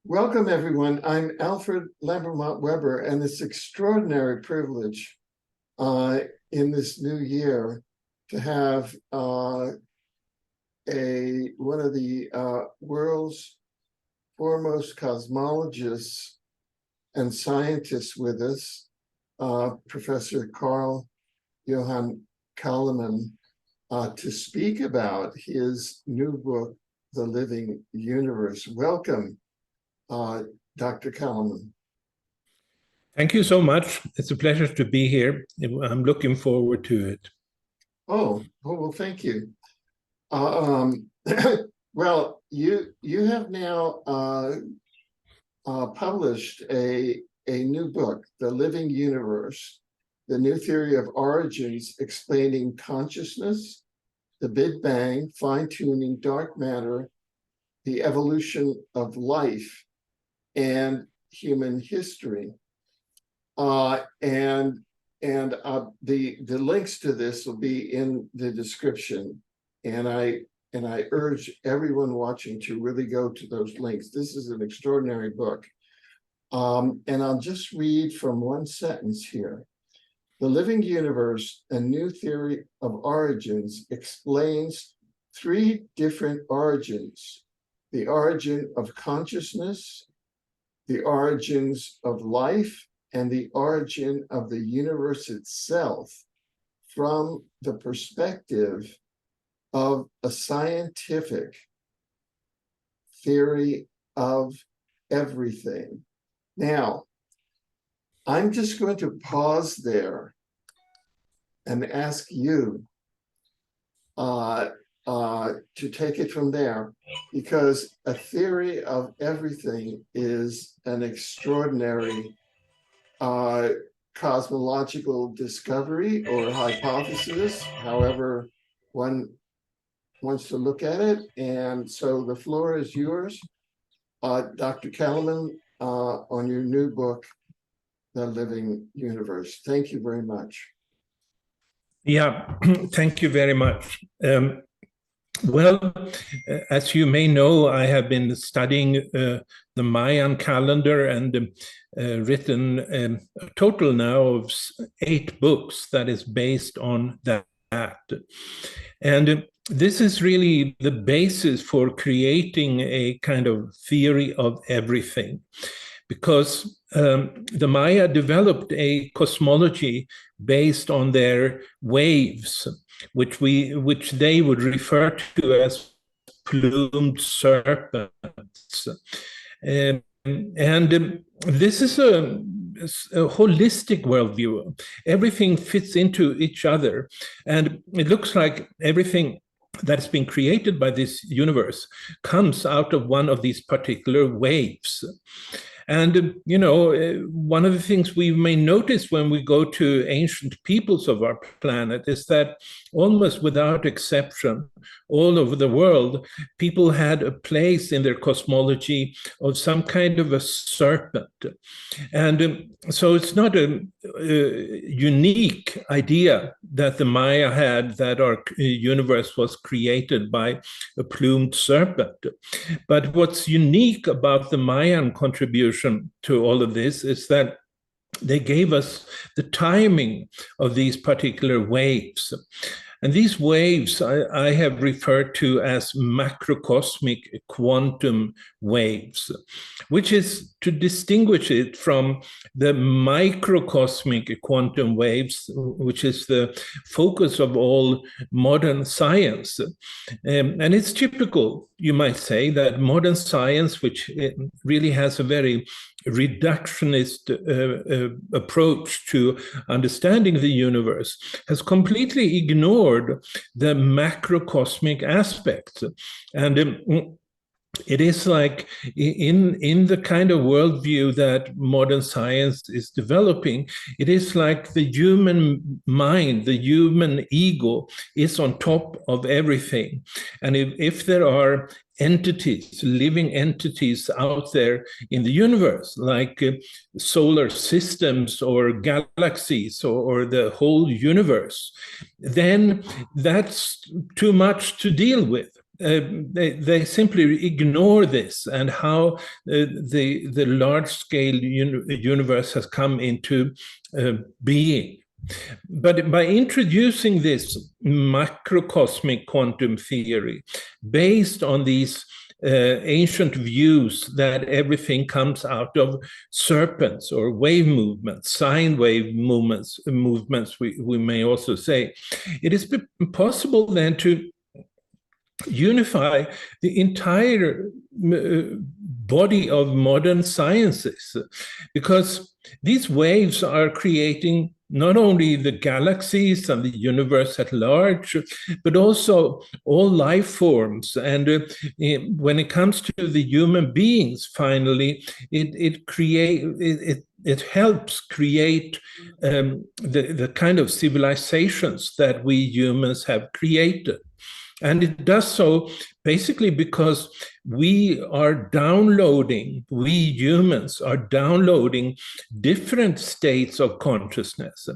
Welcome, everyone. I'm Alfred Lambermont Weber, and it's extraordinary privilege in this new year to have one of the world's foremost cosmologists and scientists with us, Professor Johan Calleman, to speak about his new book, The Living Universe. Welcome, Dr. Calleman. Thank you so much. It's a pleasure to be here. I'm looking forward to it. Oh, well, thank you. Well, you have now published a new book, The Living Universe, the new theory of origins explaining consciousness, the Big Bang, fine-tuning dark matter, the evolution of life, and human history. The links to this will be in the description, and I urge everyone watching to really go to those links. This is an extraordinary book. And I'll just read from one sentence here. The Living Universe, a new theory of origins, explains three different origins: the origin of consciousness, the origins of life, and the origin of the universe itself from the perspective of a scientific theory of everything. Now, I'm just going to pause there and ask you to take it from there, because a theory of everything is an extraordinary cosmological discovery or hypothesis, however one wants to look at it. And so the floor is yours, Dr. Calleman, on your new book, The Living Universe. Thank you very much. Yeah, thank you very much. Well, as you may know, I have been studying the Mayan calendar and written a total now of 8 books that is based on that. And this is really the basis for creating a kind of theory of everything, because the Maya developed a cosmology based on their waves, which they would refer to as plumed serpents. And this is a holistic worldview. Everything fits into each other. And it looks like everything that's been created by this universe comes out of one of these particular waves. And, you know, one of the things we may notice when we go to ancient peoples of our planet is that almost without exception, all over the world, people had a place in their cosmology of some kind of a serpent. And so it's not a unique idea that the Maya had, that our universe was created by a plumed serpent. But what's unique about the Mayan contribution to all of this is that they gave us the timing of these particular waves. And these waves I have referred to as macrocosmic quantum waves, which is to distinguish it from the microcosmic quantum waves, which is the focus of all modern science. And it's typical, you might say, that modern science, which really has a very reductionist approach to understanding the universe, has completely ignored the macrocosmic aspects. And it is like in the kind of worldview that modern science is developing, it is like the human mind, the human ego is on top of everything. And if there are entities, living entities out there in the universe, like solar systems or galaxies or the whole universe, then that's too much to deal with. they simply ignore this and how the large-scale universe has come into being. But by introducing this macrocosmic quantum theory based on these ancient views that everything comes out of serpents or wave movements, sine wave movements, we may also say, it is possible then to unify the entire body of modern sciences, because these waves are creating not only the galaxies and the universe at large, but also all life forms. And when it comes to the human beings, finally, it helps create the kind of civilizations that we humans have created. And it does so basically because we humans are downloading different states of consciousness.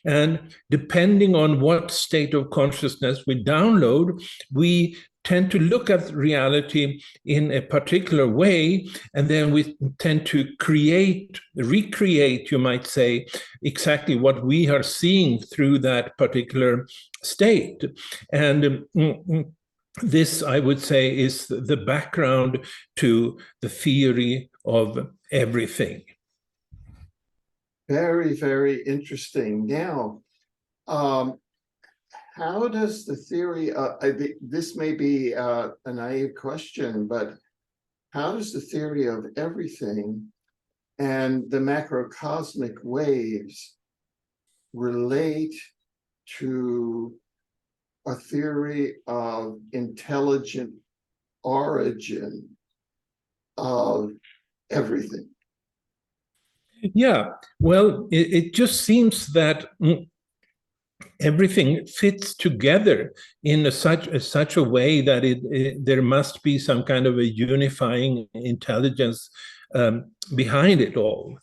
And depending on what state of consciousness we download, we tend to look at reality in a particular way, and then we tend to recreate, you might say, exactly what we are seeing through that particular state. And this, I would say, is the background to the theory of everything. Very, very interesting. Now, how does the theory, this may be a naive question, but how does the theory of everything and the macrocosmic waves relate to a theory of intelligent origin of everything? Yeah, well, it just seems that everything fits together in such a way that there must be some kind of a unifying intelligence behind it all.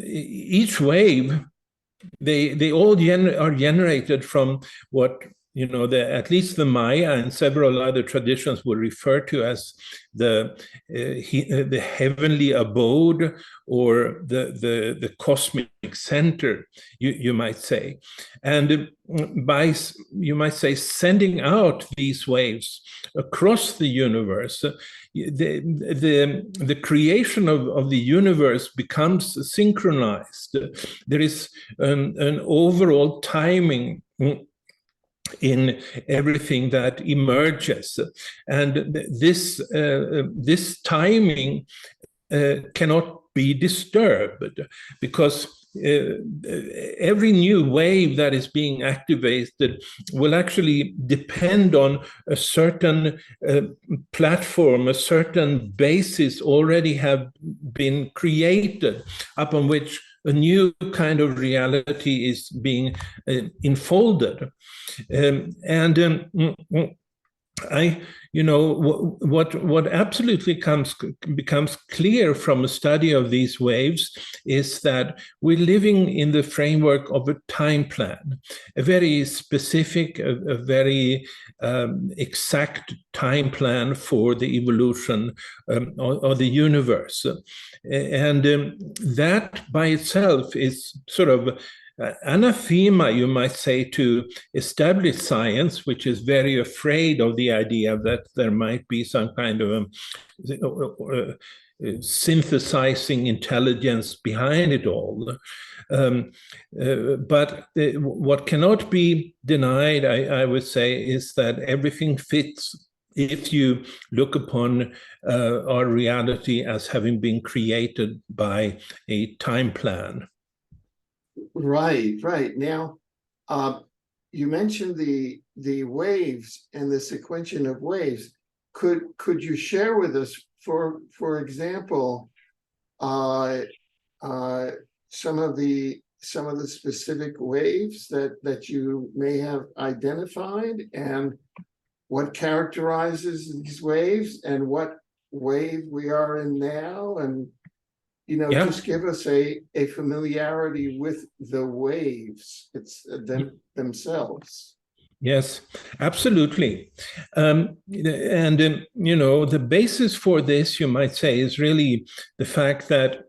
Each wave, they all are generated from what, you know, at least the Maya and several other traditions will refer to as the heavenly abode, or the cosmic center, you might say. And by, you might say, sending out these waves across the universe, the creation of the universe becomes synchronized. There is an overall timing in everything that emerges, and this timing cannot be disturbed, because every new wave that is being activated will actually depend on a certain platform, a certain basis already have been created, upon which a new kind of reality is being enfolded. What absolutely becomes clear from a study of these waves is that we're living in the framework of a time plan, a very specific, a very exact time plan for the evolution of the universe. And that by itself is sort of anathema, you might say, to established science, which is very afraid of the idea that there might be some kind of synthesizing intelligence behind it all. But what cannot be denied, I would say, is that everything fits if you look upon our reality as having been created by a time plan. Right. Now, you mentioned the waves and the sequential of waves. Could you share with us, for example, some of the specific waves that you may have identified, and what characterizes these waves, and what wave we are in now, and Yeah. just give us a familiarity with the waves, themselves. Yes, absolutely. The basis for this, you might say, is really the fact that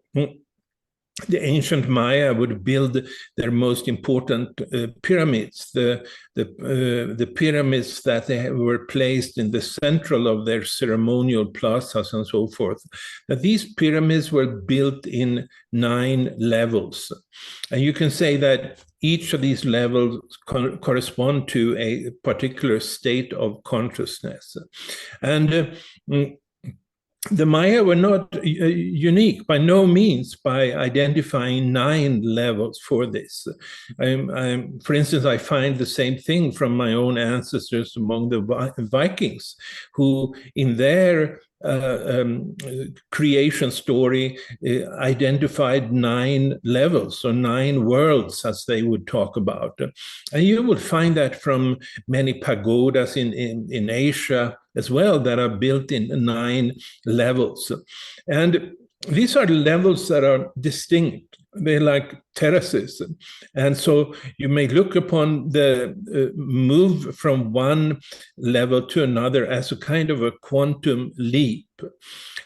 the ancient Maya would build their most important pyramids, the pyramids that they were placed in the central of their ceremonial plazas and so forth. That these pyramids were built in 9 levels, and you can say that each of these levels correspond to a particular state of consciousness, and the Maya were not unique by no means by identifying 9 levels for this. For instance, I find the same thing from my own ancestors among the Vikings, who in their creation story identified 9 levels or 9 worlds, as they would talk about. And you will find that from many pagodas in Asia as well, that are built in 9 levels. And these are levels that are distinct. They're like terraces. And so you may look upon the move from one level to another as a kind of a quantum leap.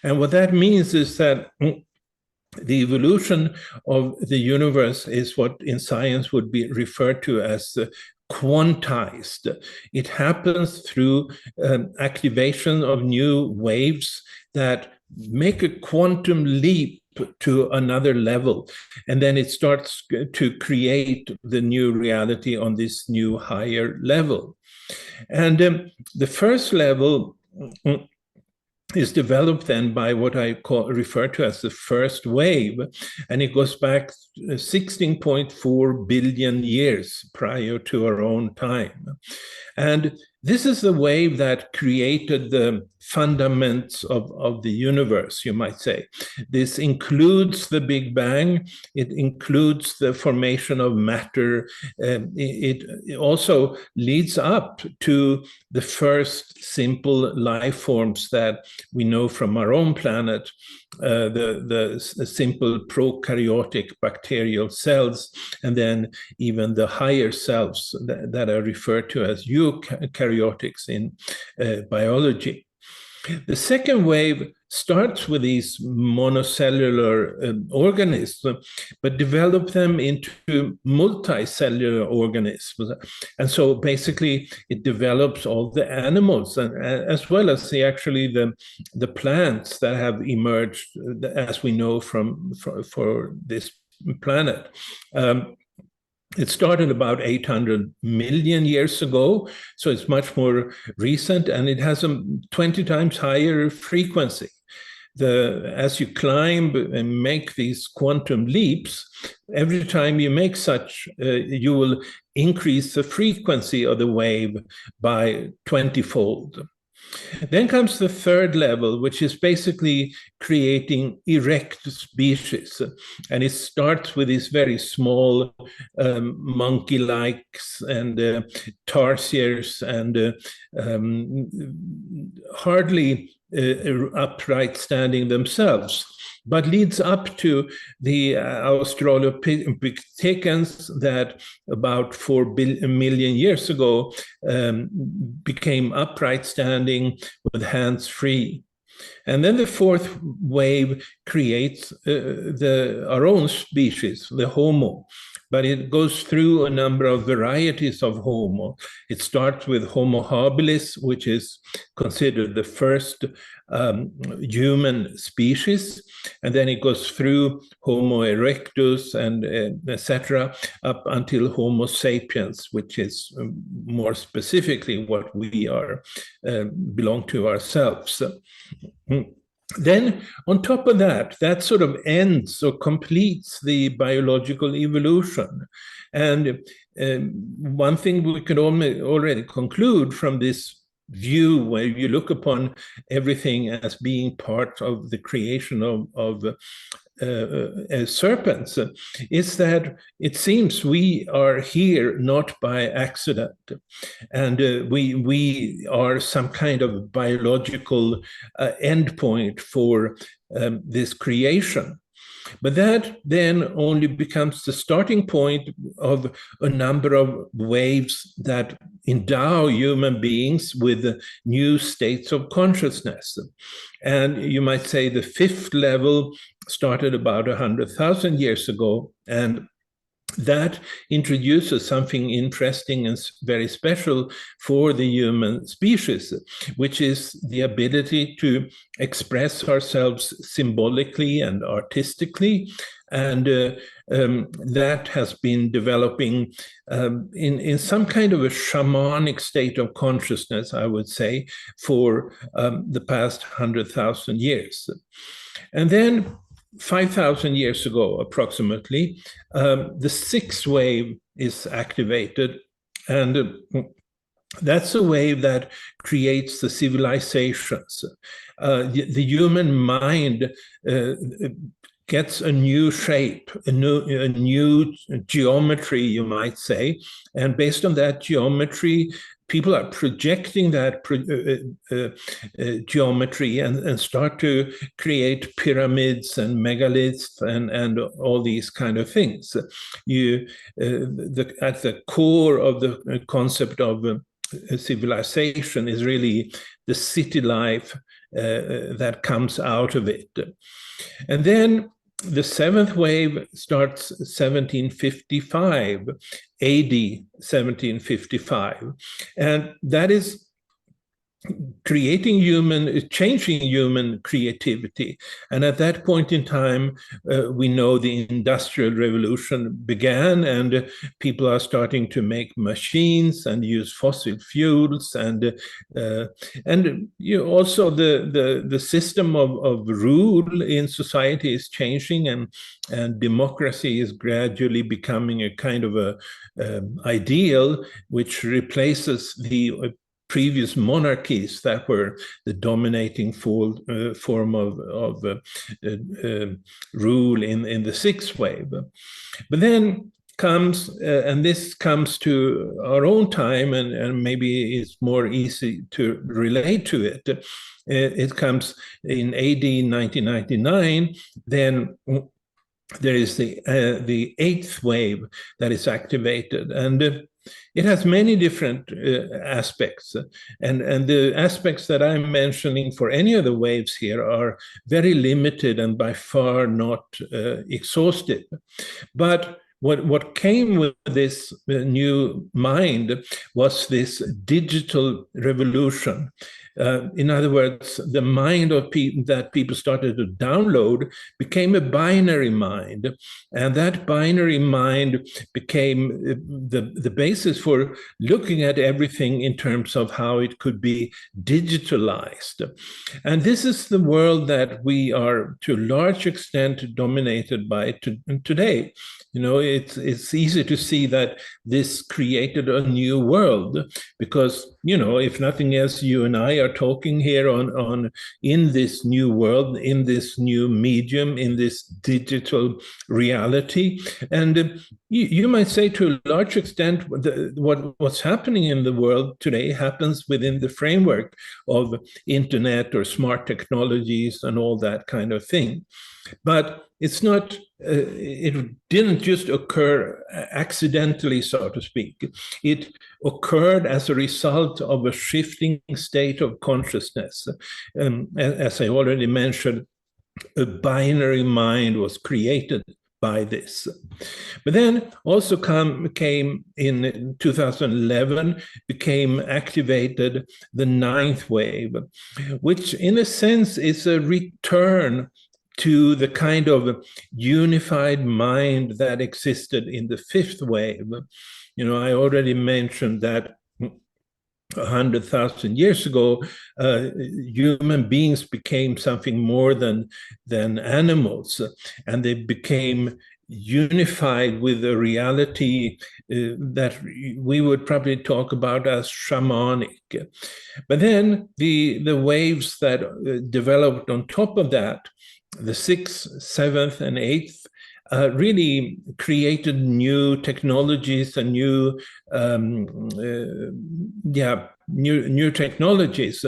And what that means is that the evolution of the universe is what in science would be referred to as quantized. It happens through activation of new waves that make a quantum leap to another level, and then it starts to create the new reality on this new higher level. And the first level is developed then by what I refer to as the first wave, and it goes back 16.4 billion years prior to our own time. And this is the wave that created the fundaments of the universe, you might say. This includes the Big Bang. It includes the formation of matter. It also leads up to the first simple life forms that we know from our own planet, the simple prokaryotic bacterial cells, and then even the higher cells that are referred to as eukaryotics in biology. The second wave starts with these monocellular organisms, but develop them into multicellular organisms. And so basically it develops all the animals, and as well as the plants that have emerged, as we know for this planet. It started about 800 million years ago, so it's much more recent, and it has a 20 times higher frequency. As you climb and make these quantum leaps, every time you make such, you will increase the frequency of the wave by 20-fold. Then comes the third level, which is basically creating erect species. And it starts with these very small monkey-likes and tarsiers and hardly upright standing themselves, but leads up to the Australopithecans that about 4 million years ago became upright standing with hands free. And then the fourth wave creates our own species, the Homo. But it goes through a number of varieties of Homo. It starts with Homo habilis, which is considered the first human species, and then it goes through Homo erectus and etc. up until Homo sapiens, which is more specifically what we are belong to ourselves. Then, on top of that, that sort of ends or completes the biological evolution. And one thing we could already conclude from this view, where you look upon everything as being part of the creation of serpents, is that it seems we are here not by accident, and we are some kind of biological endpoint for this creation. But that then only becomes the starting point of a number of waves that endow human beings with new states of consciousness. And you might say the fifth level started about 100,000 years ago, and that introduces something interesting and very special for the human species, which is the ability to express ourselves symbolically and artistically. And that has been developing in some kind of a shamanic state of consciousness, I would say, for the past 100,000 years. And then 5,000 years ago, approximately, the sixth wave is activated. And that's a wave that creates the civilizations. The human mind gets a new shape, a new geometry, you might say. And based on that geometry, people are projecting that geometry and start to create pyramids and megaliths and all these kind of things. At the core of the concept of civilization is really the city life that comes out of it. And then the seventh wave starts 1755, AD 1755. And that is changing human creativity. And at that point in time, we know the Industrial Revolution began, and people are starting to make machines and use fossil fuels, and also the system of rule in society is changing, and democracy is gradually becoming a kind of a ideal which replaces the previous monarchies that were the dominating form of rule in the sixth wave. But then comes, and this comes to our own time, and maybe it's more easy to relate to it. It comes in AD 1999, then there is the eighth wave that is activated, and it has many different aspects, and the aspects that I'm mentioning for any of the waves here are very limited and by far not exhaustive. But what came with this new mind was this digital revolution. In other words, the mind of people that people started to download became a binary mind, and that binary mind became the basis for looking at everything in terms of how it could be digitalized. And this is the world that we are to a large extent dominated by today. You know, it's easy to see that this created a new world because, you know, if nothing else, you and I are talking here in this new world, in this new medium, in this digital reality. And you might say to a large extent what's happening in the world today happens within the framework of internet or smart technologies and all that kind of thing. But it's not, it didn't just occur accidentally, so to speak. It occurred as a result of a shifting state of consciousness. As I already mentioned, a binary mind was created by this. But then also came in 2011, became activated the ninth wave, which in a sense is a return to the kind of unified mind that existed in the fifth wave. You know, I already mentioned that 100,000 years ago, human beings became something more than animals, and they became unified with a reality that we would probably talk about as shamanic. But then the waves that developed on top of that, the sixth, seventh, and eighth, really created new technologies and new technologies.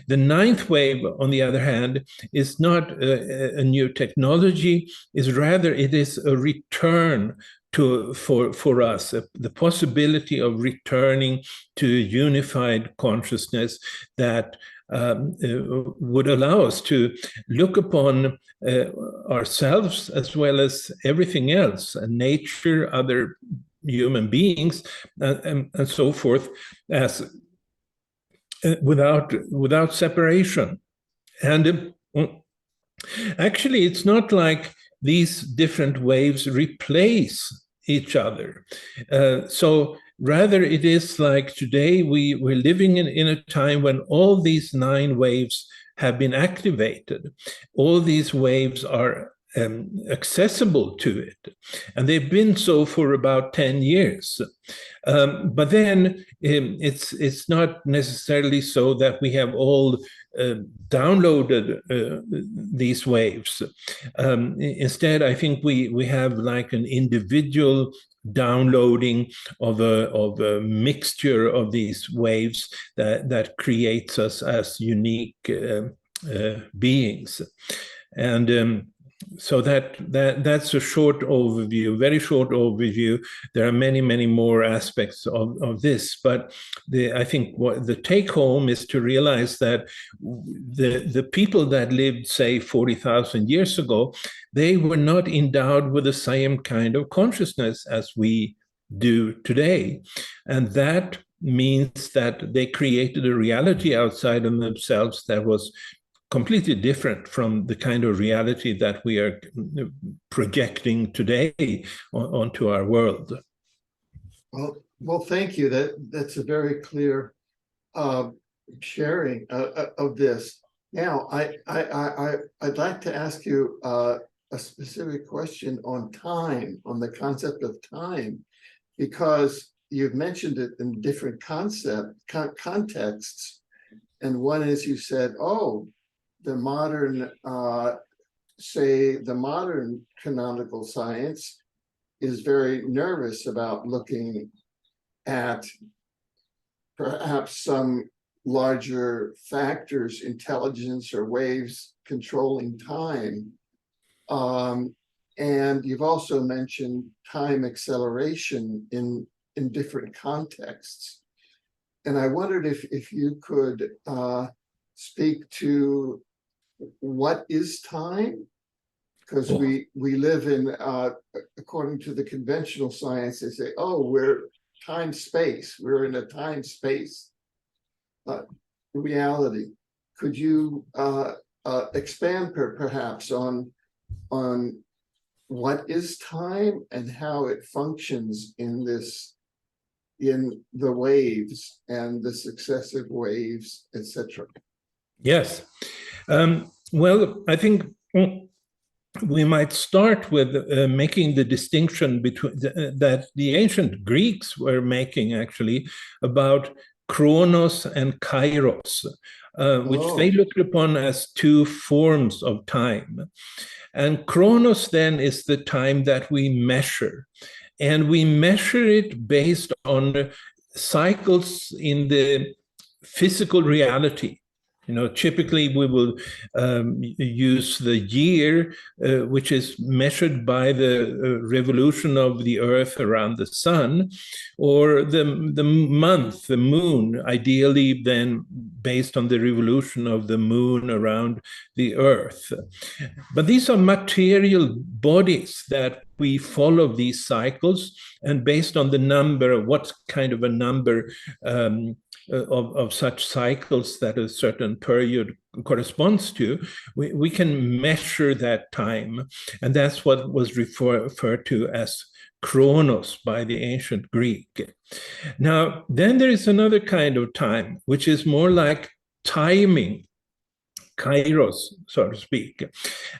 The ninth wave, on the other hand, is not a new technology, is rather it is a return for us, the possibility of returning to a unified consciousness that would allow us to look upon ourselves as well as everything else, and nature, other human beings, and so forth, as without separation. And actually, it's not like these different waves replace each other. So rather, it is like today we're living in a time when all these 9 waves have been activated. All these waves are accessible to it, and they've been so for about 10 years. But then it's not necessarily so that we have all downloaded these waves. Instead, I think we have like an individual downloading of a mixture of these waves that creates us as unique beings. And so that's a short overview, very short overview. There are many more aspects of this, but I think what the take home is to realize that the people that lived, say, 40,000 years ago, they were not endowed with the same kind of consciousness as we do today, and that means that they created a reality outside of themselves that was completely different from the kind of reality that we are projecting today onto our world. Well, thank you. That's a very clear sharing of this. Now, I'd like to ask you a specific question on time, on the concept of time, because you've mentioned it in different contexts, and one is you said, oh, the modern, say, the modern canonical science is very nervous about looking at perhaps some larger factors, intelligence or waves controlling time. And you've also mentioned time acceleration in different contexts. And I wondered if you could speak to what is time? Because we live in, according to the conventional science, they say, oh, we're time-space. We're in a time-space reality. Could you expand perhaps on what is time and how it functions in the waves and the successive waves, etc.? Yes. Well, I think we might start with making the distinction between that the ancient Greeks were making actually about chronos and kairos, which they looked upon as 2 forms of time. And chronos then is the time that we measure, and we measure it based on cycles in the physical reality. You know, typically we will use the year, which is measured by the revolution of the Earth around the sun, or the month, the moon, ideally then based on the revolution of the moon around the Earth. But these are material bodies that we follow these cycles, and based on the number, what kind of a number of such cycles that a certain period corresponds to, we can measure that time. And that's what was referred to as chronos by the ancient Greek. Now, then there is another kind of time, which is more like timing, kairos, so to speak.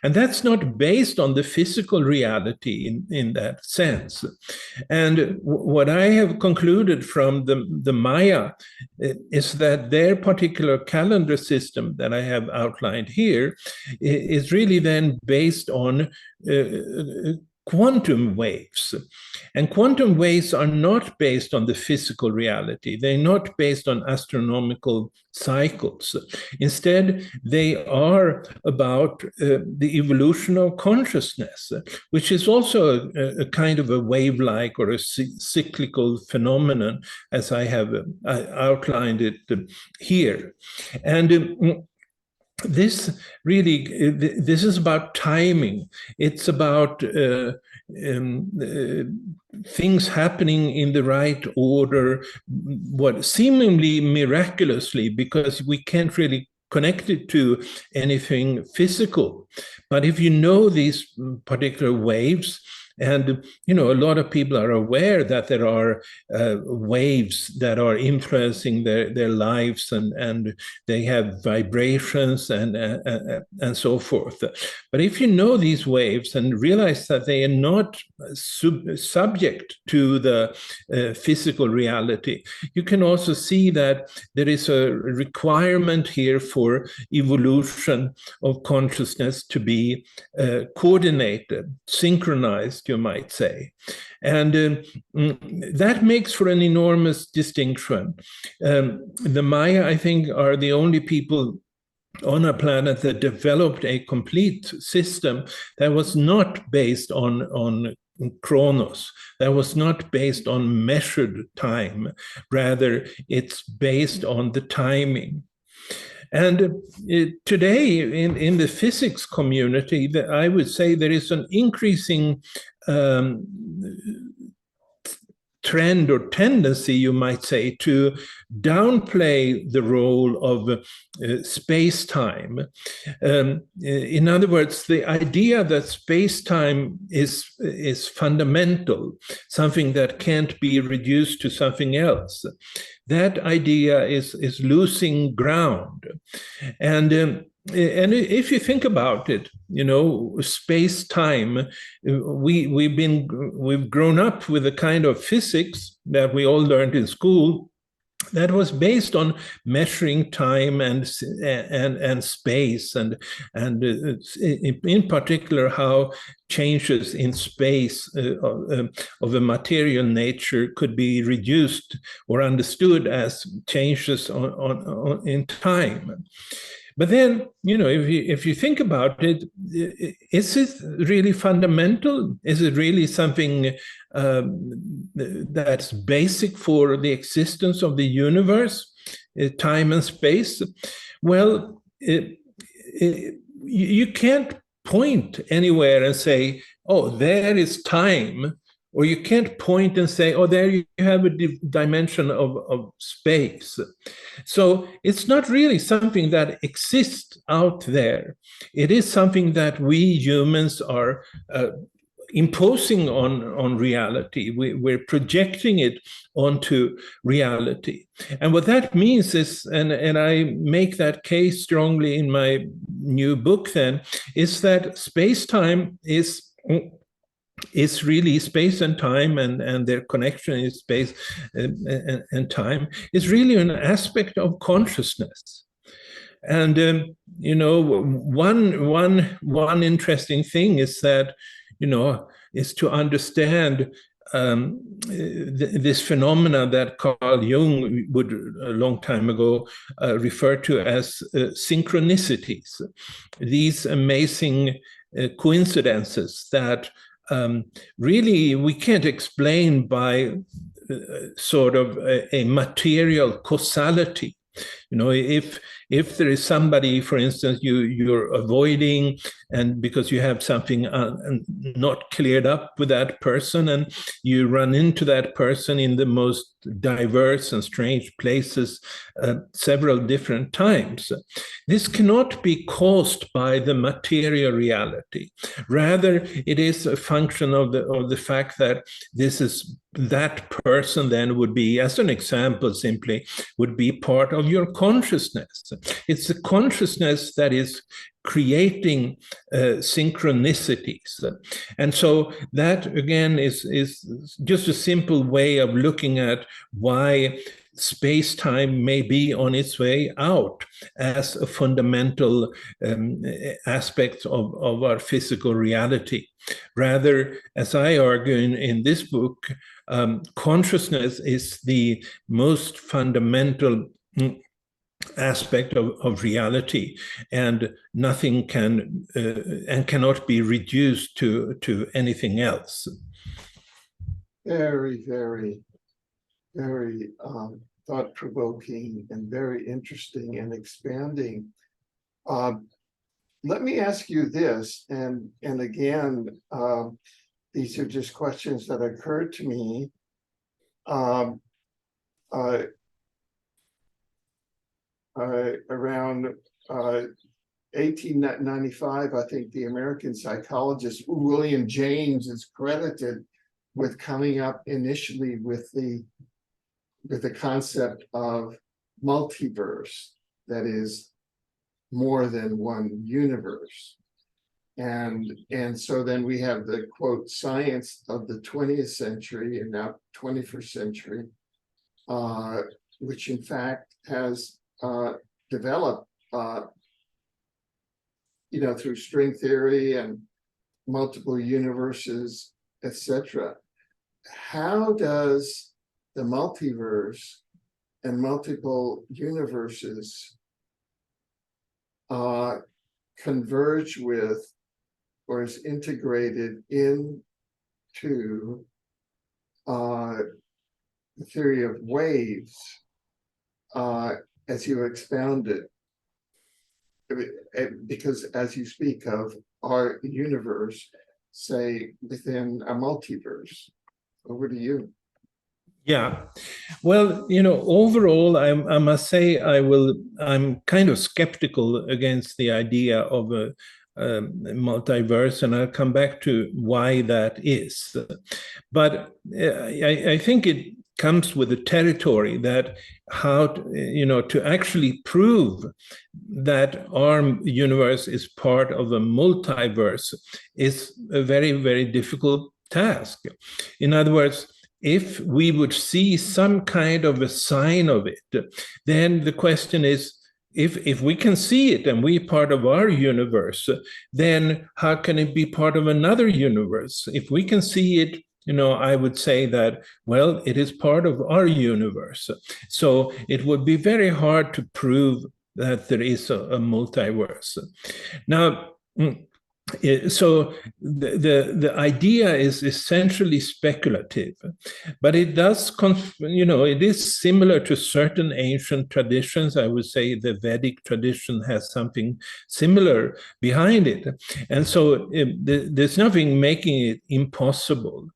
And that's not based on the physical reality in that sense. And what I have concluded from the Maya is that their particular calendar system that I have outlined here is really then based on quantum waves. And quantum waves are not based on the physical reality. They're not based on astronomical cycles. Instead, they are about the evolution of consciousness, which is also a kind of a wave-like or a cyclical phenomenon, as I have outlined it here. And this is about timing. It's about things happening in the right order, what seemingly miraculously, because we can't really connect it to anything physical. But if you know these particular waves, and a lot of people are aware that there are waves that are influencing their lives, and they have vibrations and so forth. But if you know these waves and realize that they are not subject to the physical reality, you can also see that there is a requirement here for evolution of consciousness to be coordinated, synchronized, you might say. And that makes for an enormous distinction. The Maya, I think, are the only people on our planet that developed a complete system that was not based on chronos, that was not based on measured time. Rather, it's based on the timing. And today, in the physics community, I would say there is an increasing trend or tendency, you might say, to downplay the role of space-time. In other words, the idea that space-time is fundamental, something that can't be reduced to something else, that idea is losing ground. And if you think about it, space-time, we've grown up with a kind of physics that we all learned in school that was based on measuring time and space, and in particular how changes in space of a material nature could be reduced or understood as changes in time. But then, if you think about it, is it really fundamental? Is it really something that's basic for the existence of the universe, time and space? Well, you can't point anywhere and say, oh, there is time. Or you can't point and say, oh, there you have a dimension of space. So it's not really something that exists out there. It is something that we humans are imposing on reality. We're projecting it onto reality. And what that means is, and I make that case strongly in my new book then, is that space-time is really space and time, and their connection in space and time is really an aspect of consciousness. And one interesting thing is that is to understand this phenomena that Carl Jung would a long time ago refer to as synchronicities. These amazing coincidences that really we can't explain by sort of a material causality. If there is somebody, for instance, you're avoiding, and because you have something not cleared up with that person, and you run into that person in the most diverse and strange places several different times, this cannot be caused by the material reality. Rather, it is a function of the fact that that person then would be, as an example simply, would be part of your consciousness. It's the consciousness that is creating synchronicities. And so that, again, is just a simple way of looking at why space-time may be on its way out as a fundamental aspect of our physical reality. Rather, as I argue in this book, consciousness is the most fundamental aspect of reality, and nothing can and cannot be reduced to anything else. Very, very, very thought-provoking and very interesting and expanding. Let me ask you this, and again, these are just questions that occurred to me. Around 1895, I think the American psychologist William James is credited with coming up initially with the concept of multiverse, that is more than one universe. And so then we have the quote science of the 20th century and now 21st century, which in fact has developed, through string theory and multiple universes, etc. How does the multiverse and multiple universes converge with or is integrated into the theory of waves, as you expounded? Because as you speak of our universe, say within a multiverse. Over to you. Yeah, well, overall, I must say I'm kind of skeptical against the idea of a multiverse, and I'll come back to why that is. But I think it comes with the territory that how to actually prove that our universe is part of a multiverse is a very, very difficult task. In other words, if we would see some kind of a sign of it, then the question is, if we can see it and we're part of our universe, then how can it be part of another universe? If we can see it, I would say that, well, it is part of our universe. So it would be very hard to prove that there is a multiverse. Now, so the idea is essentially speculative, but it does, it is similar to certain ancient traditions. I would say the Vedic tradition has something similar behind it. And so there's nothing making it impossible.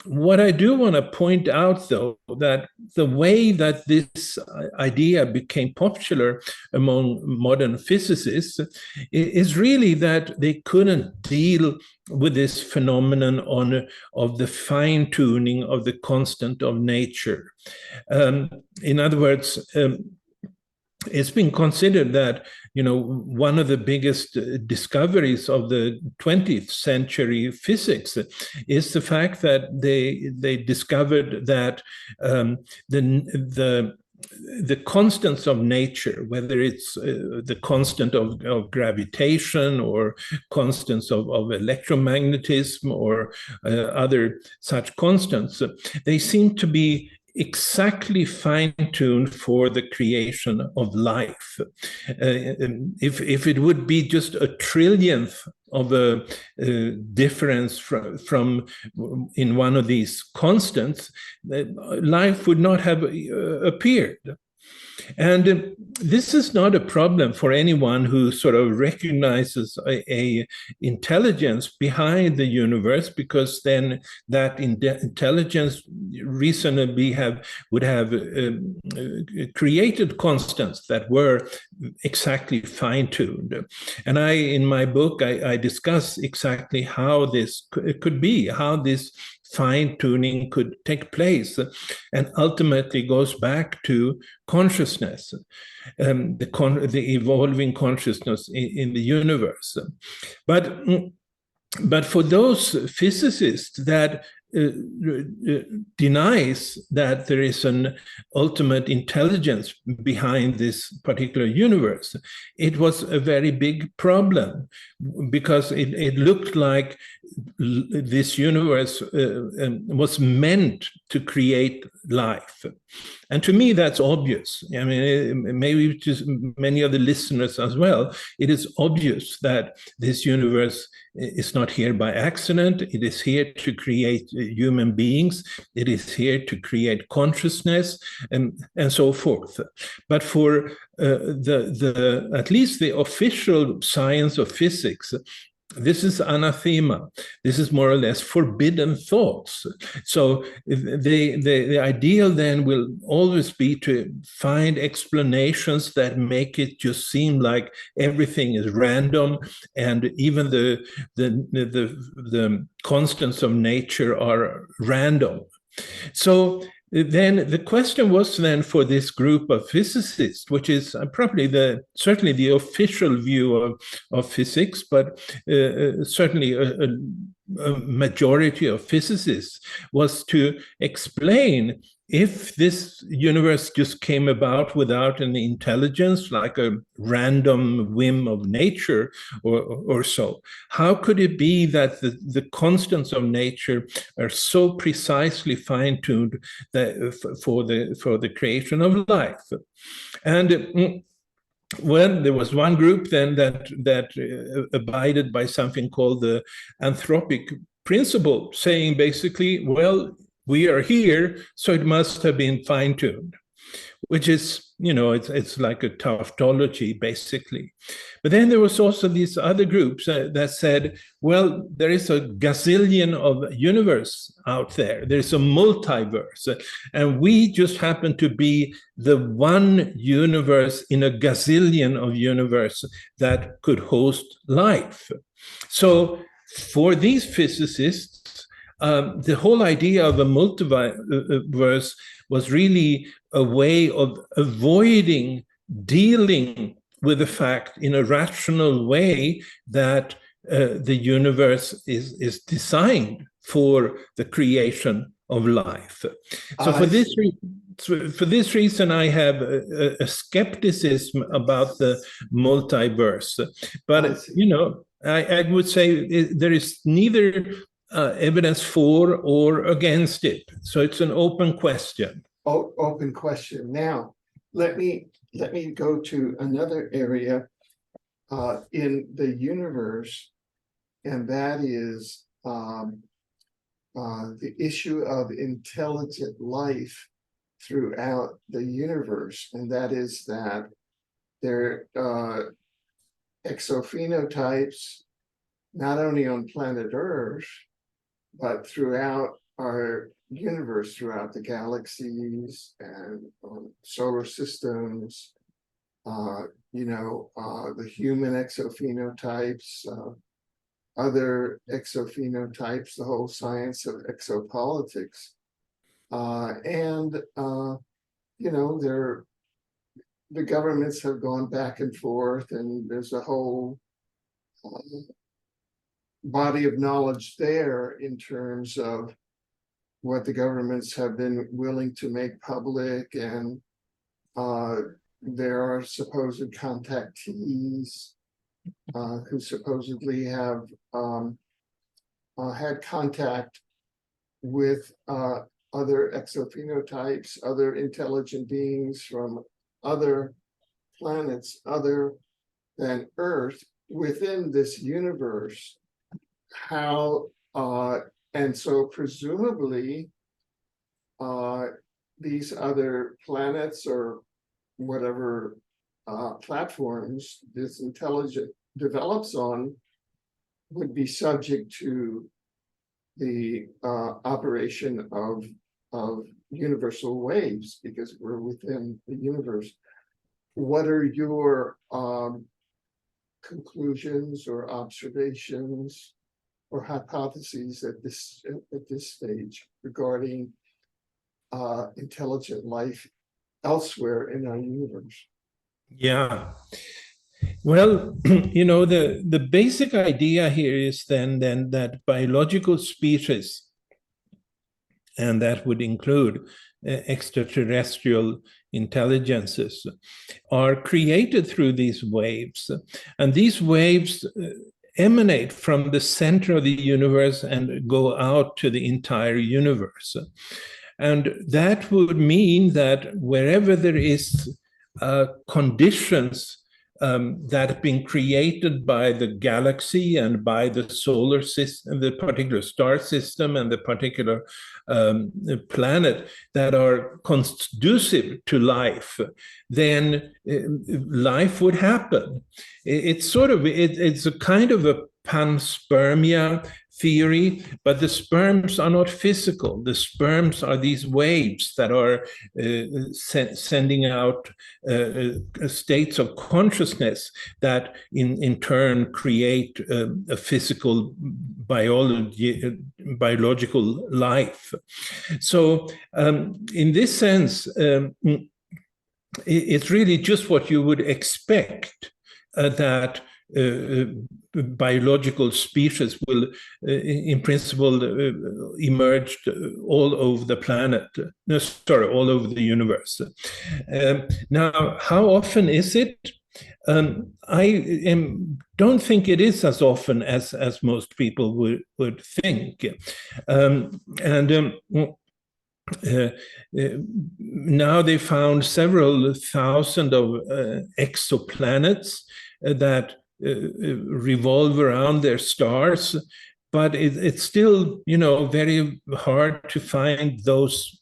What I do want to point out, though, that the way that this idea became popular among modern physicists is really that they couldn't deal with this phenomenon of the fine-tuning of the constant of nature. In other words, it's been considered that one of the biggest discoveries of the 20th century physics is the fact that they discovered that the constants of nature, whether it's the constant of gravitation or constants of electromagnetism or other such constants, they seem to be exactly fine-tuned for the creation of life. If it would be just a trillionth of a difference from in one of these constants, life would not have appeared. And this is not a problem for anyone who sort of recognizes a intelligence behind the universe, because then that intelligence reasonably would have created constants that were exactly fine-tuned. And in my book, I discuss exactly how this could be, how this fine-tuning could take place, and ultimately goes back to consciousness, the evolving consciousness in the universe. But for those physicists that denies that there is an ultimate intelligence behind this particular universe. It was a very big problem because it looked like this universe was meant to create life. And to me, that's obvious. I mean, maybe to many of the listeners as well, it is obvious that this universe is not here by accident. It is here to create human beings. It is here to create consciousness and so forth. But for at least the official science of physics, this is anathema. This is more or less forbidden thoughts. So the ideal then will always be to find explanations that make it just seem like everything is random, and even the constants of nature are random. So then the question was then for this group of physicists, which is probably certainly the official view of physics, but certainly a majority of physicists, was to explain if this universe just came about without an intelligence, like a random whim of nature or so, how could it be that the constants of nature are so precisely fine-tuned for the creation of life? And well, there was one group then that abided by something called the anthropic principle, saying basically, well, we are here, so it must have been fine-tuned, which is, it's like a tautology, basically. But then there was also these other groups that said, well, there is a gazillion of universe out there. There's a multiverse. And we just happen to be the one universe in a gazillion of universe that could host life. So for these physicists, the whole idea of a multiverse was really a way of avoiding dealing with the fact in a rational way that the universe is designed for the creation of life. So for this reason, I have a skepticism about the multiverse. But, I would say there is neither evidence for or against it. So it's an open question. Open question. Now, let me go to another area in the universe, and that is the issue of intelligent life throughout the universe, and that is that there are exophenotypes not only on planet Earth, but throughout our universe, throughout the galaxies and solar systems, the human exophenotypes, other exophenotypes, the whole science of exopolitics. The governments have gone back and forth, and there's a whole body of knowledge there in terms of what the governments have been willing to make public, and there are supposed contactees who supposedly have had contact with other exophenotypes, other intelligent beings from other planets other than Earth within this universe. And so presumably these other planets or whatever platforms this intelligence develops on would be subject to the operation of universal waves, because we're within the universe. What are your conclusions or observations or hypotheses at this stage regarding intelligent life elsewhere in our universe? Yeah. Well, the basic idea here is then that biological species and that would include extraterrestrial intelligences, are created through these waves. And these waves emanate from the center of the universe and go out to the entire universe. And that would mean that wherever there is conditions that have been created by the galaxy and by the solar system, the particular star system and the particular planet that are conducive to life, then life would happen. It's a kind of a panspermia theory, but the sperms are not physical. The sperms are these waves that are sending out states of consciousness that in turn create a physical biological life. So in this sense, it's really just what you would expect, that biological species will, in principle, emerge all over the planet. No, sorry, all over the universe. Now, how often is it? I don't think it is as often as most people would think. Now they found several thousand of exoplanets that revolve around their stars, but it's still, very hard to find those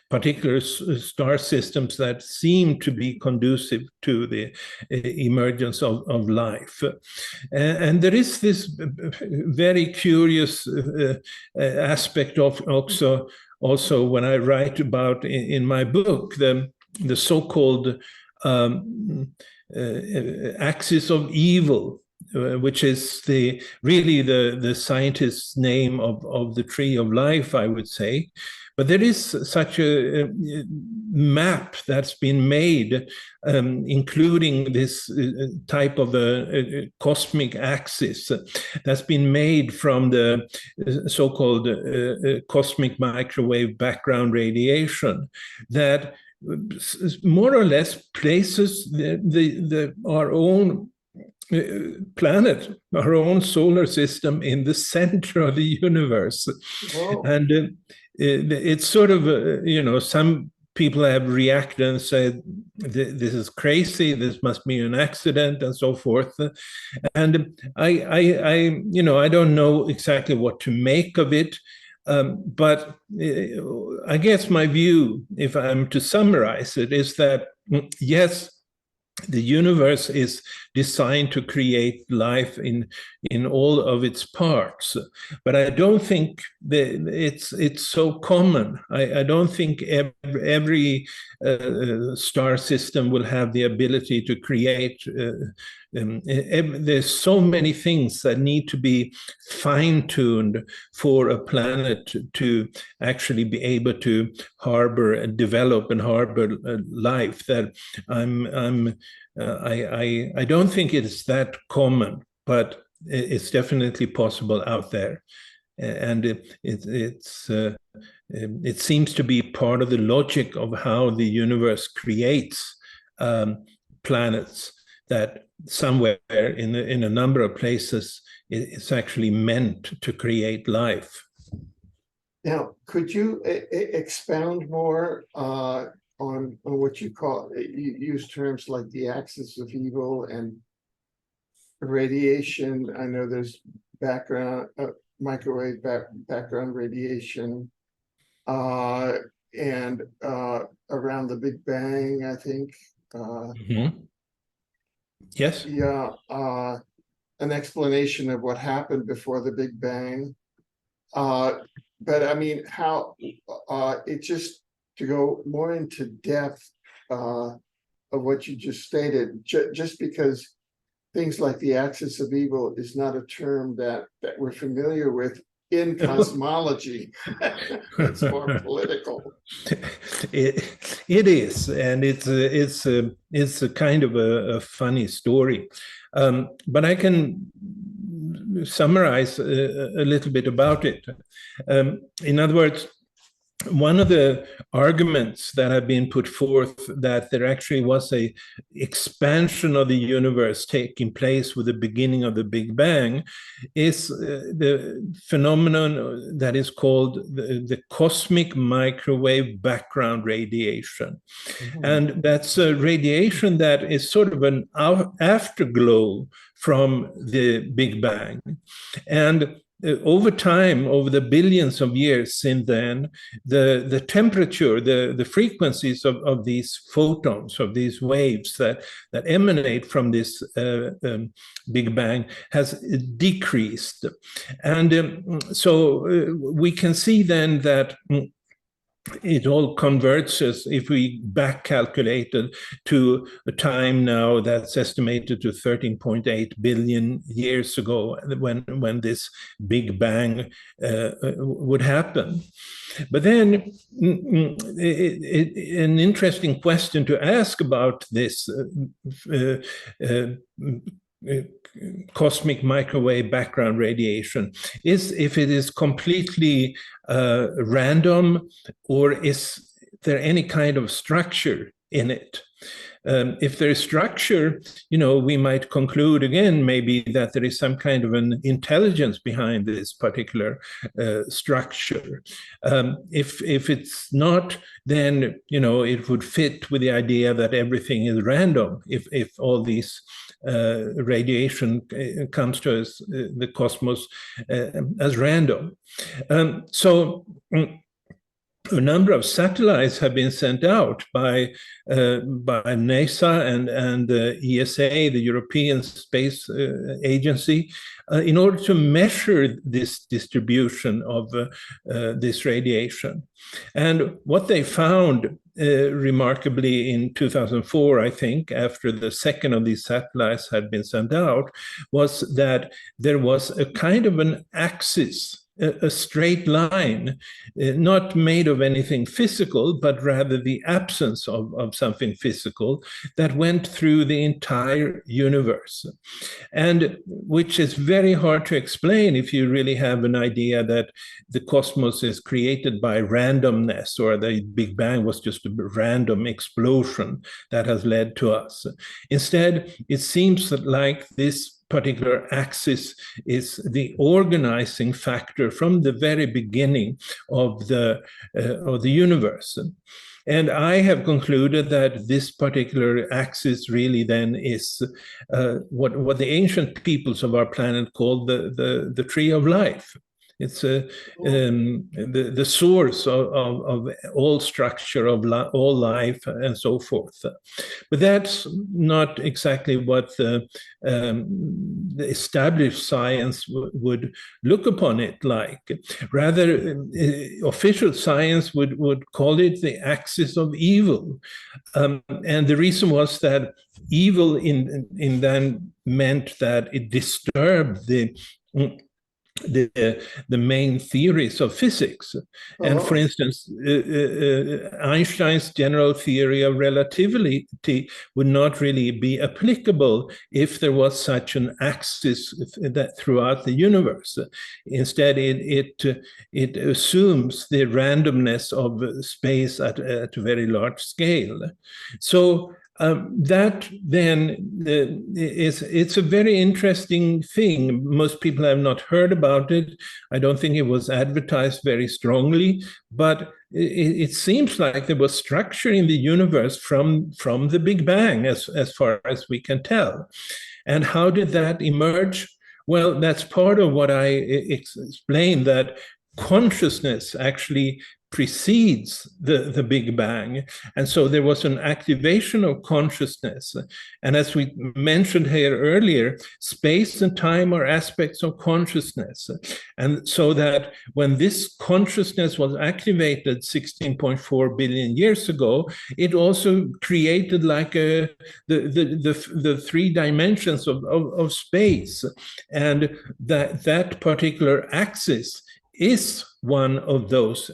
particular star systems that seem to be conducive to the emergence of life. And there is this very curious aspect of also when I write about in my book the so-called axis of evil, which is really the scientist's name of the tree of life, I would say. But there is such a map that's been made, including this type of a cosmic axis that's been made from the so-called cosmic microwave background radiation that more or less places our own planet, our own solar system in the center of the universe. Whoa. And it's sort of, some people have reacted and said, this is crazy, this must be an accident, and so forth. And I don't know exactly what to make of it. But I guess my view, if I'm to summarize it, is that yes, the universe is designed to create life in all of its parts, but I don't think that it's so common. I don't think every star system will have the ability to create. There's so many things that need to be fine-tuned for a planet to actually be able to harbor and develop and harbor life that I don't think it's that common, but it's definitely possible out there, and it seems to be part of the logic of how the universe creates planets. That somewhere in a number of places it's actually meant to create life. Now, could you expound more on what you call, you use terms like the axis of evil and radiation? I know there's background microwave background radiation, and around the Big Bang, I think. Yes. Yeah, an explanation of what happened before the Big Bang. But I mean, how it just to go more into depth of what you just stated, just because things like the axis of evil is not a term that we're familiar with in cosmology. It's more political. It is, and it's a kind of a funny story, but I can summarize a little bit about it. In other words, one of the arguments that have been put forth that there actually was a expansion of the universe taking place with the beginning of the Big Bang is the phenomenon that is called the cosmic microwave background radiation. And that's a radiation that is sort of an afterglow from the Big Bang. And over time, over the billions of years since then, the temperature, the frequencies of these photons, of these waves that emanate from this Big Bang has decreased. And so we can see then that it all converges, if we back calculated, to a time now that's estimated to 13.8 billion years ago, when this Big Bang would happen. But then an interesting question to ask about this cosmic microwave background radiation is if it is completely random, or is there any kind of structure in it? If there is structure, we might conclude again maybe that there is some kind of an intelligence behind this particular structure. If it's not, then it would fit with the idea that everything is random. If all these radiation comes to us, the cosmos, as random. So a number of satellites have been sent out by NASA and ESA, the European Space Agency, in order to measure this distribution of this radiation. And what they found, remarkably, in 2004, I think, after the second of these satellites had been sent out, was that there was a kind of an axis, a straight line, not made of anything physical, but rather the absence of something physical, that went through the entire universe. And which is very hard to explain if you really have an idea that the cosmos is created by randomness, or the Big Bang was just a random explosion that has led to us. Instead, it seems that like this particular axis is the organizing factor from the very beginning of the universe. And I have concluded that this particular axis really then is what the ancient peoples of our planet called the tree of life. It's the source of all structure, of all life, and so forth. But that's not exactly what the established science would look upon it like. Rather, official science would call it the axis of evil. And the reason was that evil in then meant that it disturbed the main theories of physics. And for instance, Einstein's general theory of relativity would not really be applicable if there was such an axis that throughout the universe. Instead, it assumes the randomness of space at a very large scale. So that then it's a very interesting thing. Most people have not heard about it. I don't think it was advertised very strongly, but it seems like there was structure in the universe from the Big Bang, as far as we can tell. And how did that emerge? Well, that's part of what I explained, that consciousness actually precedes the Big Bang. And so there was an activation of consciousness. And as we mentioned here earlier, space and time are aspects of consciousness. And so that when this consciousness was activated 16.4 billion years ago, it also created like the three dimensions of space. And that particular axis is one of those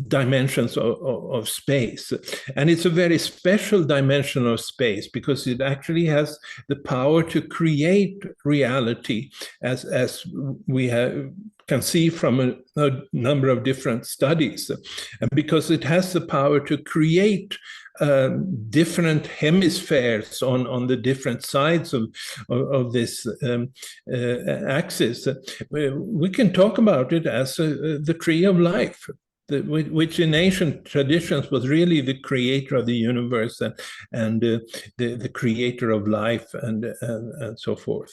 dimensions of space. And it's a very special dimension of space because it actually has the power to create reality, as we have can see from a number of different studies, and because it has the power to create different hemispheres on the different sides of this axis. We can talk about it as the tree of life, which in ancient traditions was really the creator of the universe and the creator of life and so forth.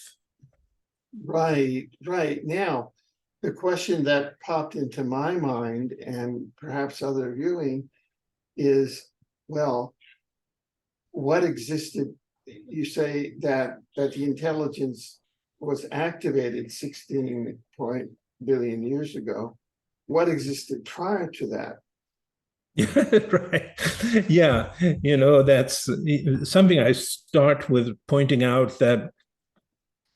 Right. Now, the question that popped into my mind, and perhaps other viewing, is, well, what existed? You say that the intelligence was activated 16 billion years ago. What existed prior to that? Right. Yeah, that's something I start with pointing out, that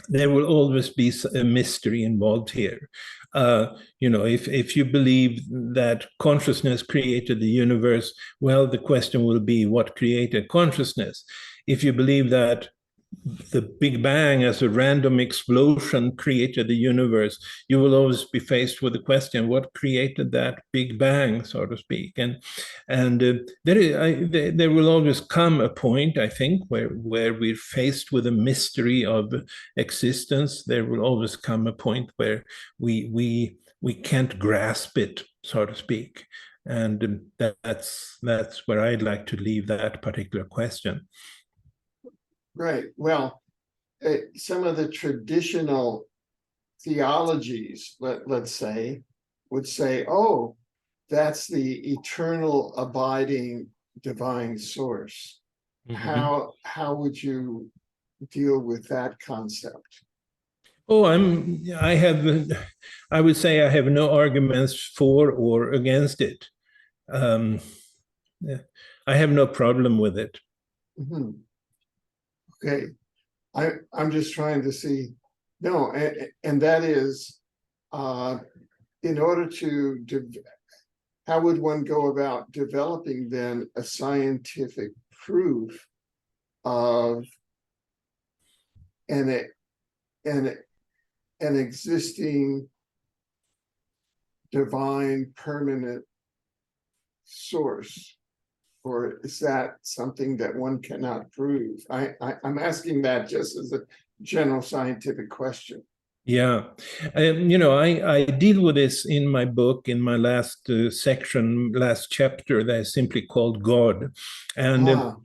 there will always be a mystery involved here. If you believe that consciousness created the universe, well, the question will be, what created consciousness? If you believe that the Big Bang as a random explosion created the universe, you will always be faced with the question, what created that Big Bang, so to speak? And there will always come a point, I think, where we're faced with a mystery of existence. There will always come a point where we can't grasp it, so to speak. And that's where I'd like to leave that particular question. Right. Well, some of the traditional theologies, let's say, would say, oh, that's the eternal abiding divine source. Mm-hmm. How would you deal with that concept? Oh, I would say I have no arguments for or against it. I have no problem with it. Mm-hmm. Okay, I'm just trying to see. No, and that is, in order to, how would one go about developing then a scientific proof of an existing divine permanent source? Or is that something that one cannot prove? I'm asking that just as a general scientific question. Yeah, I deal with this in my book, in my last section, last chapter, that is simply called God. And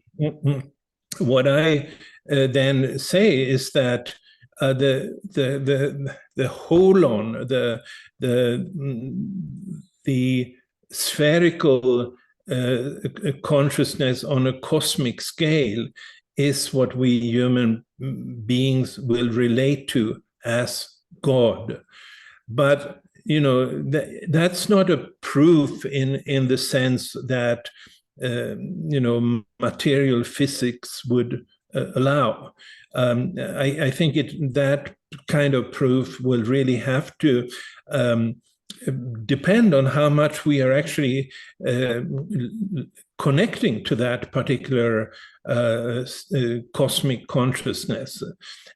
what I then say is that the holon, the spherical consciousness on a cosmic scale is what we human beings will relate to as God. But that's not a proof in the sense that material physics would allow. I think that kind of proof will really have to depend on how much we are actually connecting to that particular cosmic consciousness.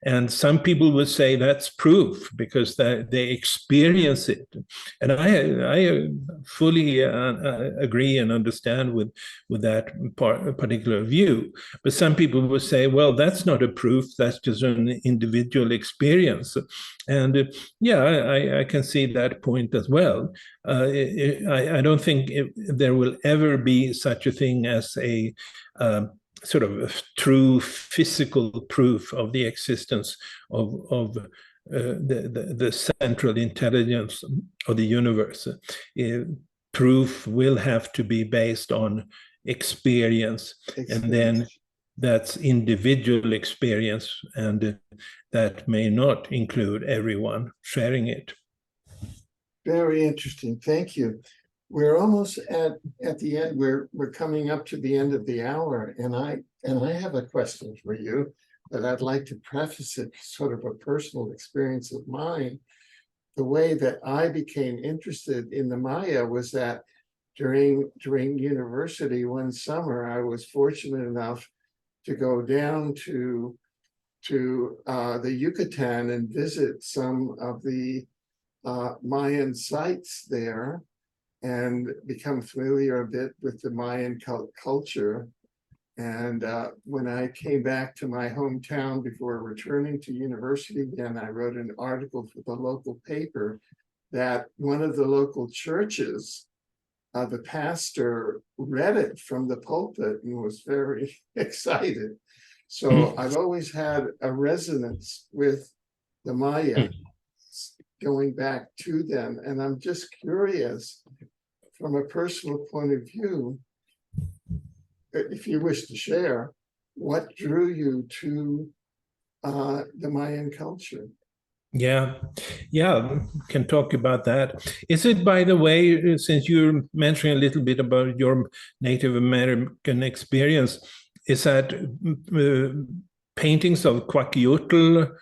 And some people would say that's proof because they experience it. And I fully agree and understand with that particular view. But some people would say, well, that's not a proof, that's just an individual experience. And I can see that point as well. I don't think there will ever be such a thing as a sort of a true physical proof of the existence of the central intelligence of the universe. Proof will have to be based on experience. And then that's individual experience, and that may not include everyone sharing it. Very interesting. Thank you. We're almost at the end. We're coming up to the end of the hour, and I have a question for you, but I'd like to preface it sort of a personal experience of mine. The way that I became interested in the Maya was that during university one summer, I was fortunate enough to go down to the Yucatan and visit some of the Mayan sites there and become familiar a bit with the Mayan culture. And when I came back to my hometown before returning to university again, I wrote an article for the local paper that one of the local churches, the pastor read it from the pulpit and was very excited. So I've always had a resonance with the Maya, going back to them. And I'm just curious, from a personal point of view, if you wish to share, what drew you to the Mayan culture? Yeah, can talk about that. Is it, by the way, since you're mentioning a little bit about your Native American experience, is that paintings of Kwakiutl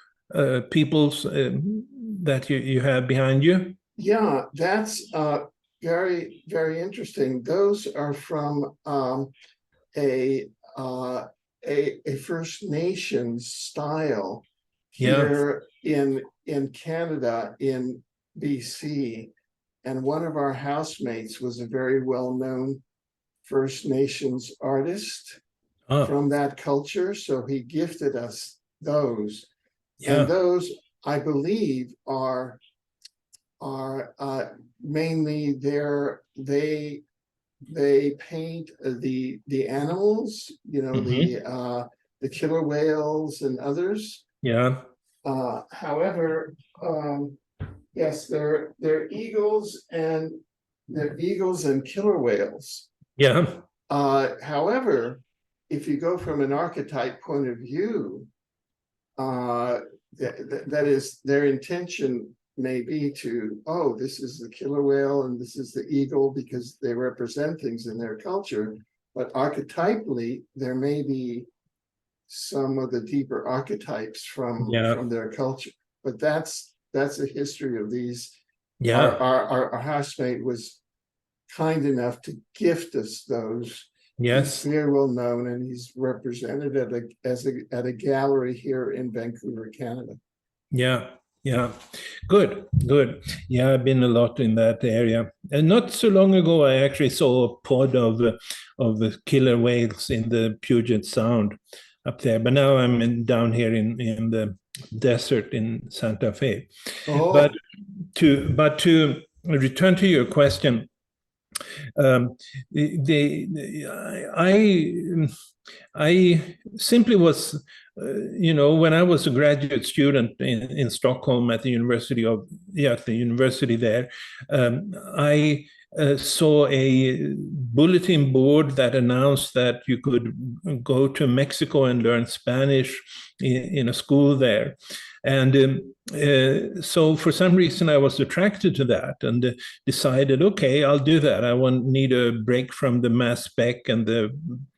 peoples that you have behind you? Yeah, that's very, very interesting. Those are from a First Nations style here in Canada, in BC. And one of our housemates was a very well-known First Nations artist from that culture. So he gifted us those. And those, I believe, are mainly they paint the animals, you know, the killer whales and others. However, yes, they're eagles and killer whales. However, if you go from an archetype point of view, that is, their intention may be to, oh, this is the killer whale and this is the eagle because they represent things in their culture. But archetypally, there may be some of the deeper archetypes from their culture. But that's a history of these. Our housemate was kind enough to gift us those. He's very well known, and he's represented at a gallery here in Vancouver, Canada. Good. I've been a lot in that area, and not so long ago I actually saw a pod of the killer whales in the Puget Sound up there, but now I'm down here in the desert in Santa Fe. But to return to your question, I simply was, when I was a graduate student in Stockholm at the university there, I saw a bulletin board that announced that you could go to Mexico and learn Spanish in a school there. And so for some reason I was attracted to that and decided, okay, I'll do that. I need a break from the mass spec and the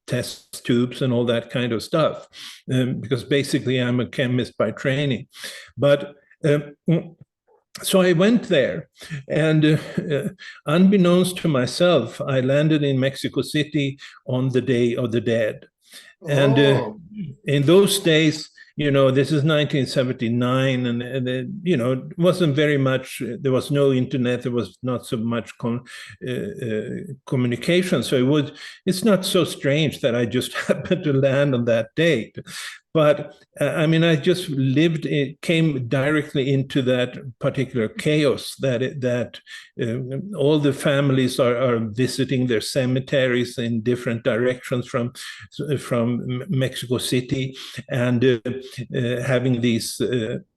test tubes and all that kind of stuff, because basically I'm a chemist by training. But so I went there, and unbeknownst to myself, I landed in Mexico City on the Day of the Dead. And in those days, this is 1979, and it wasn't very much, there was no internet, there was not so much communication. So it's not so strange that I just happened to land on that date. But I just came directly into that particular chaos that all the families are visiting their cemeteries in different directions from Mexico City, and having these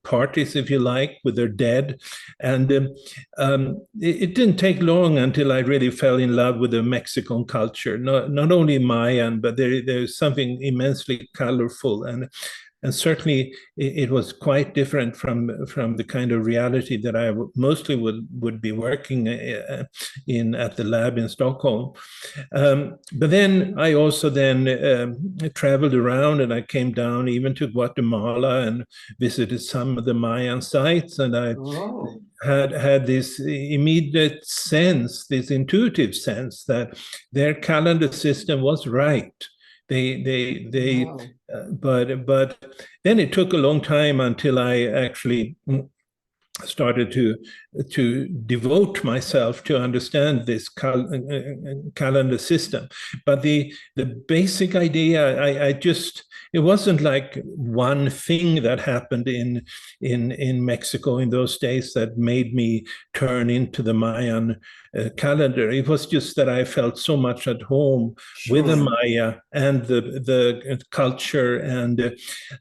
parties, if you like, with their dead. And it didn't take long until I really fell in love with the Mexican culture, not only Mayan, but there's something immensely colorful, and certainly it was quite different from the kind of reality that I mostly would be working in at the lab in Stockholm. But then I also traveled around, and I came down even to Guatemala and visited some of the Mayan sites, and I had this immediate sense, this intuitive sense that their calendar system was right. But then it took a long time until I actually started to devote myself to understand this calendar system. But the basic idea, I just, it wasn't like one thing that happened in Mexico in those days that made me turn into the Mayan calendar. It was just that I felt so much at home with the Maya and the culture. And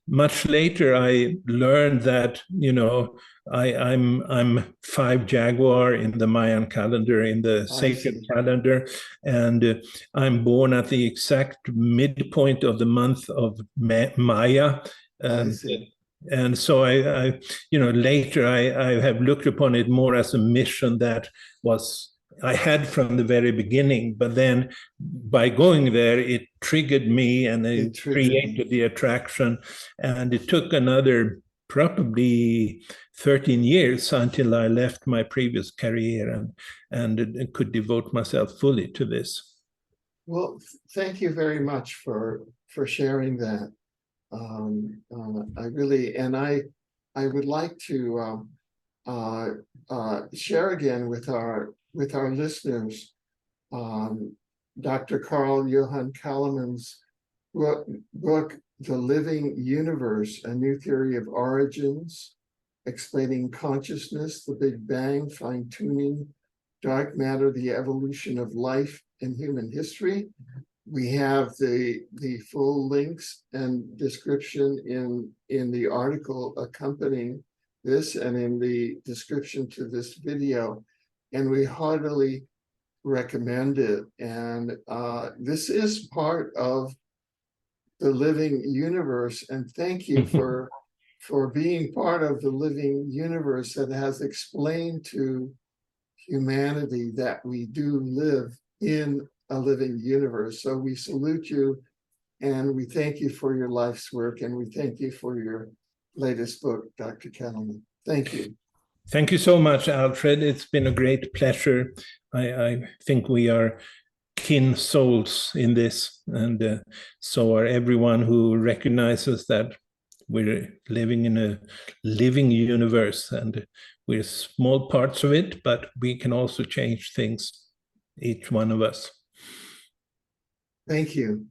much later, I learned that, you know, I'm 5 Jaguar in the Mayan calendar, in the sacred calendar, and I'm born at the exact midpoint of the month of Maya. And so I, you know, later I have looked upon it more as a mission that was I had from the very beginning, but then by going there, it triggered me and it created the attraction, and it took another probably 13 years until I left my previous career and could devote myself fully to this. Well, thank you very much for sharing that. I really, and I would like to share again with our listeners Dr. Johan Calleman's book, The Living Universe, A New Theory of Origins, explaining consciousness, the Big Bang, fine-tuning, dark matter, the evolution of life in human history. We have the full links and description in the article accompanying this and in the description to this video, and we heartily recommend it. And this is part of the living universe, and thank you for being part of the living universe that has explained to humanity that we do live in a living universe. So we salute you, and we thank you for your life's work, and we thank you for your latest book, Dr. Calleman. Thank you. Thank you so much, Alfred. It's been a great pleasure. I think we are kin souls in this, and so are everyone who recognizes that we're living in a living universe, and we're small parts of it, but we can also change things, each one of us. Thank you.